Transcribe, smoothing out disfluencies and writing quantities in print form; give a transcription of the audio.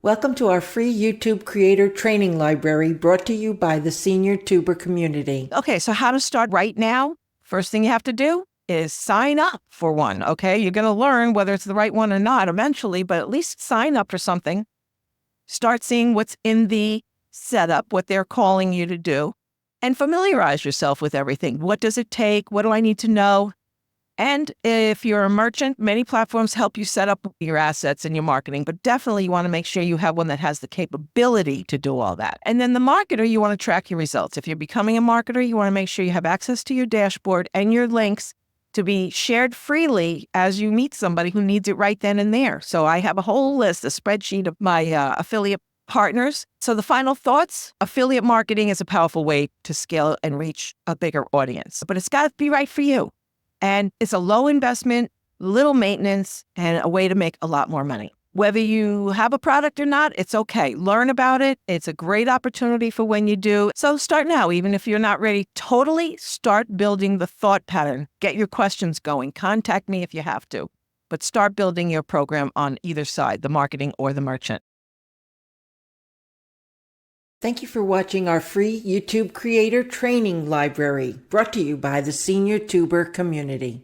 Welcome to our free YouTube creator training library brought to you by the senior tuber community. Okay, so how to start right now? First thing you have to do is sign up for one, okay? You're going to learn whether it's the right one or not eventually, but at least sign up for something. Start seeing what's in the setup, what they're calling you to do, and familiarize yourself with everything. What does it take? What do I need to know? And if you're a merchant, many platforms help you set up your assets and your marketing, but definitely you want to make sure you have one that has the capability to do all that. And then the marketer, you want to track your results. If you're becoming a marketer, you want to make sure you have access to your dashboard and your links to be shared freely as you meet somebody who needs it right then and there. So I have a whole list, a spreadsheet of my affiliate partners. So the final thoughts, affiliate marketing is a powerful way to scale and reach a bigger audience, but it's got to be right for you. And it's a low investment, little maintenance, and a way to make a lot more money. Whether you have a product or not, it's okay. Learn about it. It's a great opportunity for when you do. So start now, even if you're not ready. Totally start building the thought pattern. Get your questions going. Contact me if you have to. But start building your program on either side, the marketing or the merchant. Thank you for watching our free YouTube creator training library brought to you by the senior tuber community.